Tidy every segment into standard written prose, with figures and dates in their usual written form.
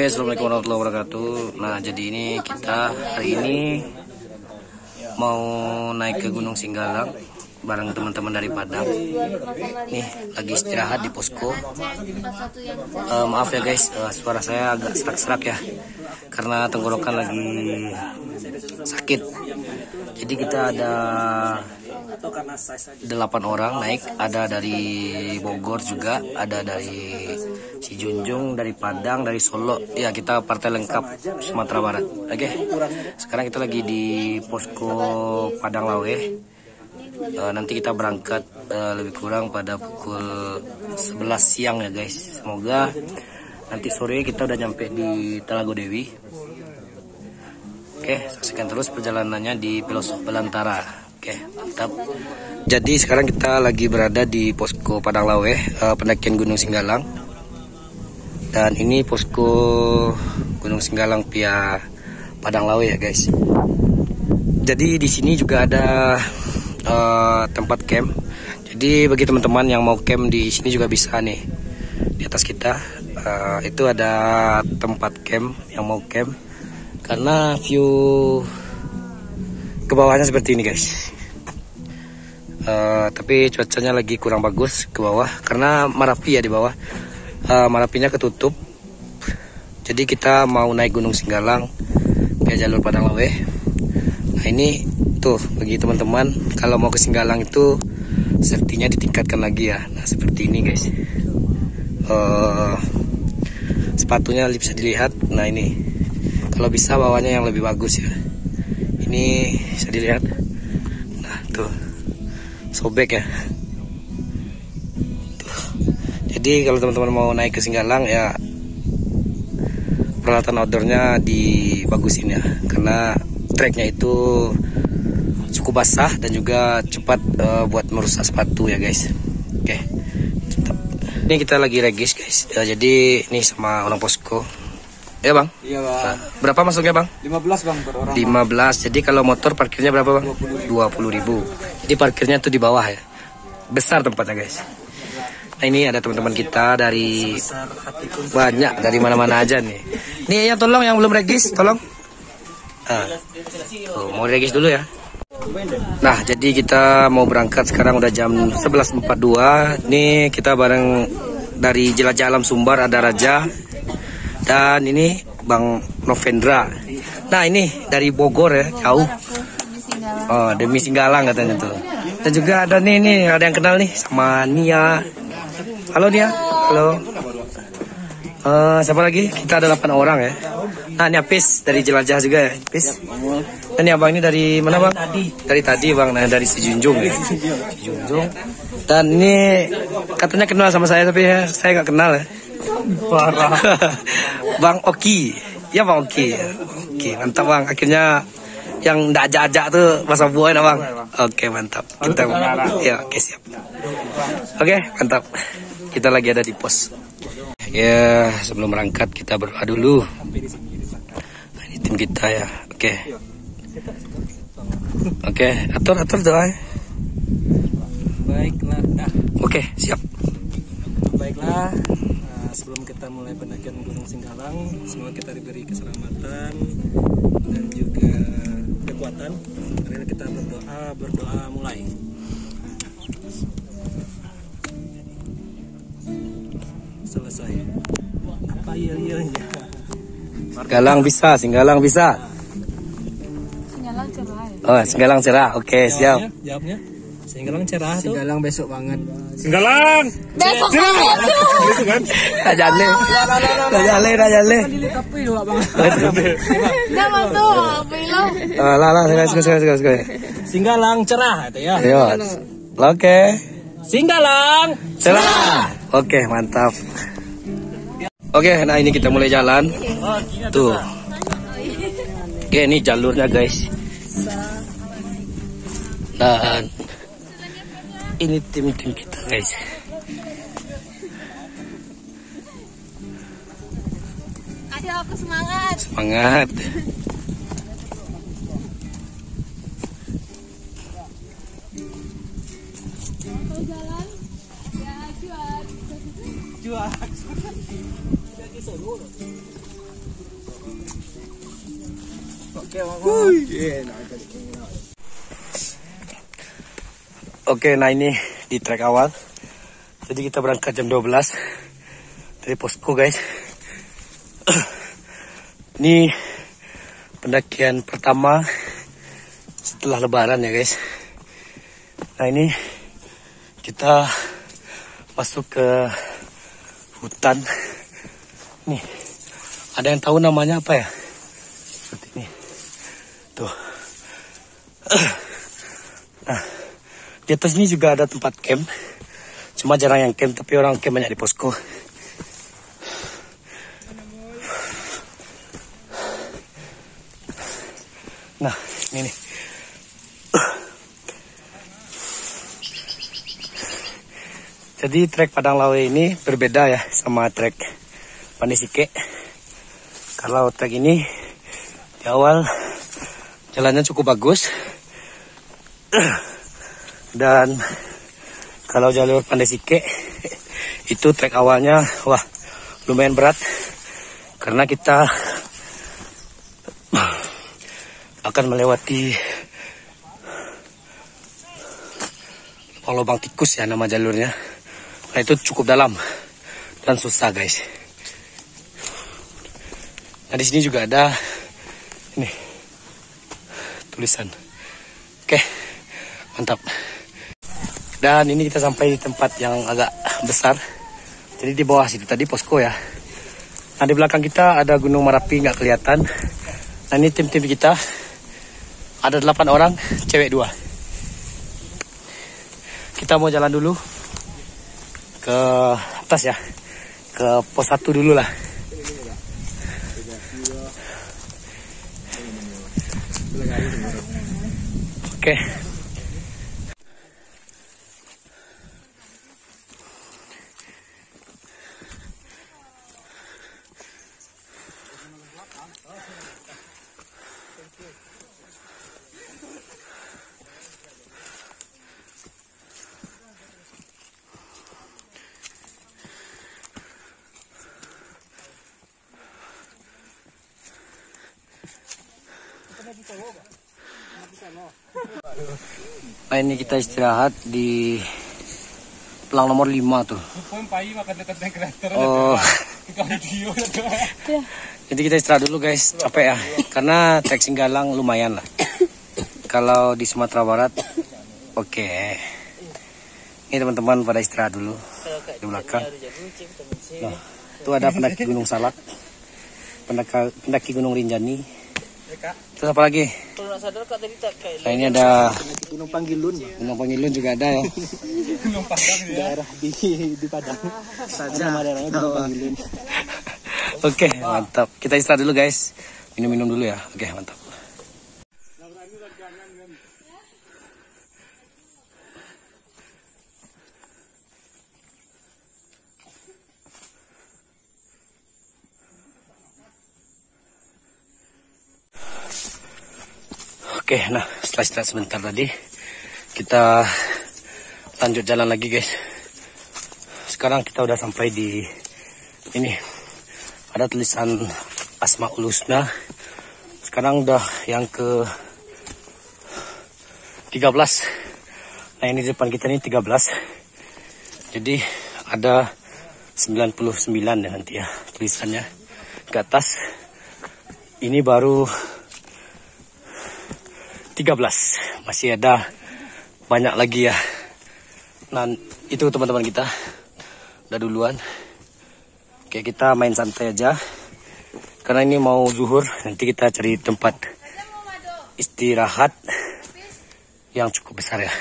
Oke, assalamualaikum warahmatullahi wabarakatuh. Nah, jadi ini kita hari ini mau naik ke Gunung Singgalang bareng teman-teman dari Padang. Nih, lagi istirahat di posko. Maaf ya guys, suara saya agak serak-serak ya, karena tenggorokan lagi sakit. Jadi kita ada 8 orang naik, ada dari Bogor juga, ada dari Sijunjung, dari Padang, dari Solo. Ya, kita partai lengkap Sumatera Barat. Oke, sekarang kita lagi di posko Padang Lawe. Nanti kita berangkat lebih kurang pada pukul 11 siang ya guys. Semoga nanti sore kita udah nyampe di Talago Dewi. Oke, saksikan terus perjalanannya di Pelosok Belantara. Oke, mantap. Jadi sekarang kita lagi berada di posko Padang Lawe, pendakian Gunung Singgalang. Dan ini posko Gunung Singgalang via Padang Lawe ya guys. Jadi di sini juga ada tempat camp. Jadi bagi teman-teman yang mau camp di sini juga bisa nih. Di atas kita itu ada tempat camp yang mau camp. Karena view ke bawahnya seperti ini guys. Tapi cuacanya lagi kurang bagus ke bawah karena Marapi ya di bawah. Marapinya ketutup. Jadi kita mau naik Gunung Singgalang ke jalur Padang Lawe. Nah ini tuh bagi teman-teman kalau mau ke Singgalang itu safety-nya ditingkatkan lagi ya. Nah seperti ini guys. Sepatunya bisa dilihat. Nah ini kalau bisa bawahnya yang lebih bagus ya. Ini bisa dilihat. Nah tuh sobek ya. Tuh. Jadi kalau teman-teman mau naik ke Singgalang ya peralatan outdoornya dibagusin ya, karena treknya itu cukup basah dan juga cepat buat merusak sepatu ya guys. Oke, ini kita lagi regis guys. Jadi ini sama orang posko. Ya bang? Iya bang. Nah, berapa masuknya bang? 15 bang per orang. 15. Jadi kalau motor parkirnya berapa bang? 20.000. Jadi parkirnya tuh di bawah ya. Besar tempatnya guys. Nah ini ada teman-teman kita dari banyak dari mana-mana aja nih. Nih ya tolong yang belum regis tolong. Mau regis dulu ya. Nah jadi kita mau berangkat sekarang udah jam 11.42. Nih kita bareng dari Jelajah Alam Sumbar, ada Raja. Dan ini Bang Novendra. Nah ini dari Bogor ya, jauh. Oh, demi Singgalang katanya tuh. Dan juga ada nih ada yang kenal nih sama Nia. Halo Nia. Halo. Siapa lagi? Kita ada 8 orang ya. Nah ini Apis dari Jelajah juga ya, Apis. Dan abang ini dari mana bang? Dari tadi bang, nah dari Sijunjung ya. Sijunjung. Dan ini katanya kenal sama saya tapi ya, saya nggak kenal ya. Parah. Bang Oki. Ya Bang Oki. Oke, mantap Bang. Akhirnya yang ndak ajak-ajak tuh masa buah ya Bang. Oke, mantap. Kita ya, oke siap. Oke, mantap. Kita lagi ada di pos. Ya, sebelum berangkat kita berdoa dulu. Nah, ini tim kita ya. Oke. Oke, atur doa. Baiklah. Oke, siap. Baiklah. Sebelum kita mulai pendakian Gunung Singgalang, semoga kita diberi keselamatan dan juga kekuatan. Mari kita berdoa mulai. Selesai. Apa iya-iyanya? Singgalang bisa. Singgalang cerah. Oh, Singgalang cerah. Oke, siap. Jawabnya. Singgalang cerah tuh. Singgalang besok banget. Singgalang Besok banget. Itu kan? Rajale. Jangan tuh, bilang. Sekali. Singgalang cerah itu ya. Ayo. Oke. Singgalang Cerah. Oke, mantap. Oke, nah ini kita mulai jalan. Tuh. Oke, ini jalurnya guys. Dan ini tim-tim kita guys. Ayo aku semangat. Semangat. Jalan. Ya, cuan. Jual. Jadi solo. Oke, nah ini di trek awal. Jadi kita berangkat jam 12 dari posko, guys. Ini pendakian pertama setelah lebaran ya, guys. Nah, ini kita masuk ke hutan. Nih, ada yang tahu namanya apa ya? Seperti ini. Tuh. Nah, di atas ini juga ada tempat camp. Cuma jarang yang camp, tapi orang camp banyak di posko. Nah, ini nih. Jadi trek Padang Lawe ini berbeda ya sama trek Pandai-Sike. Kalau trek ini di awal jalannya cukup bagus. Dan kalau jalur Pandai-Sike itu trek awalnya wah lumayan berat. Karena kita akan melewati lubang tikus ya nama jalurnya. Nah, itu cukup dalam dan susah, guys. Nah, di sini juga ada ini tulisan. Oke, mantap. Dan ini kita sampai di tempat yang agak besar. Jadi di bawah situ tadi posko ya. Nah, di belakang kita ada Gunung Merapi nggak kelihatan. Nah, ini tim-tim kita. Ada 8 orang, cewek 2. Kita mau jalan dulu ke atas ya, ke pos 1 dulu lah. Oke. Nah, ini kita istirahat di pelang nomor 5 tuh. Oh. Jadi kita istirahat dulu, guys. Capek ya. Karena trek Singgalang lumayan lah. Kalau di Sumatera Barat oke. Ini teman-teman pada istirahat dulu di belakang. Nah, itu ada pendaki Gunung Salak, pendaki Gunung Rinjani. Terus apa lagi? Nah, ini ada Gunung Panggilun. Gunung Panggilun juga ada ya. Gunung Padang daerah di Padang. Nama daerahnya Gunung Panggilun. Oke, mantap. Kita istirahat dulu, guys. Minum-minum dulu ya. Oke, mantap. Oke, nah setelah istirahat sebentar tadi, kita lanjut jalan lagi, guys. Sekarang kita udah sampai di ini. Ada tulisan Asmaul Husna. Sekarang udah yang ke 13. Nah, ini di depan kita ini 13. Jadi ada 99 ya nanti ya tulisannya ke atas. Ini baru 13, masih ada banyak lagi ya. Nah, itu teman-teman kita udah duluan. Oke, kita main santai aja karena ini mau zuhur. Nanti kita cari tempat istirahat yang cukup besar ya.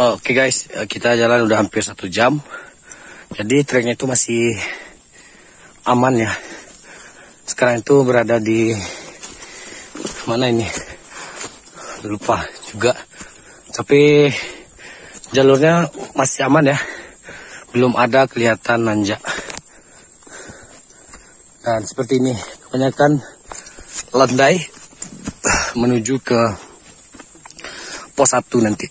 Oke guys, kita jalan udah hampir 1 jam. Jadi treknya itu masih aman ya. sekarang itu berada di mana ini? Lupa juga. Tapi jalurnya masih aman ya. Belum ada kelihatan nanjak. Dan seperti ini, kebanyakan landai menuju ke pos 1 nanti.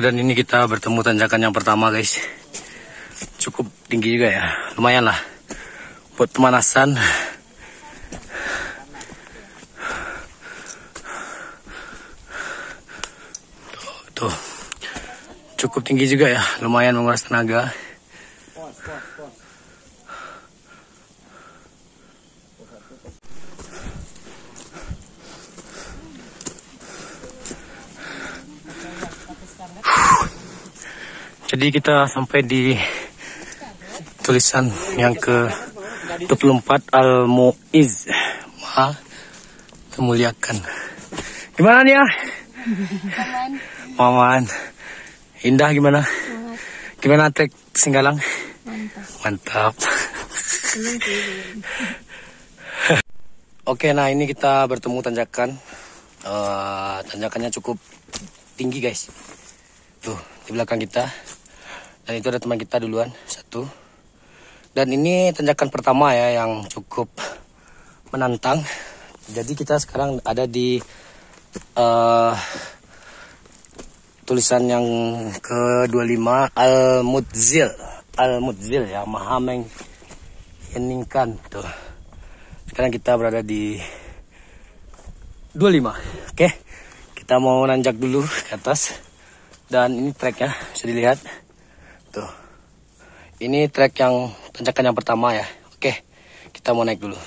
Dan ini kita bertemu tanjakan yang pertama guys. Cukup tinggi juga ya. Lumayan lah buat pemanasan. Tuh. Cukup tinggi juga ya. Lumayan menguras tenaga. Jadi kita sampai di tulisan yang ke-24 Al-Mu'izz, Maha Memuliakan. Gimana nih ya? Maman. Indah gimana? Gimana trek Singgalang? Mantap. Oke, nah ini kita bertemu tanjakan. Tanjakannya cukup tinggi guys. Tuh, di belakang kita. Dan itu ada teman kita duluan, 1. Dan ini tanjakan pertama ya yang cukup menantang. Jadi kita sekarang ada di tulisan yang ke-25 Al-Mu'izz. Al-Mu'izz ya, Maha Mengheningkan. Tuh. Sekarang kita berada di 25. Oke. Kita mau nanjak dulu ke atas. Dan ini treknya bisa dilihat. Tuh. Ini trek yang tanjakan yang pertama ya. Oke. Kita mau naik dulu.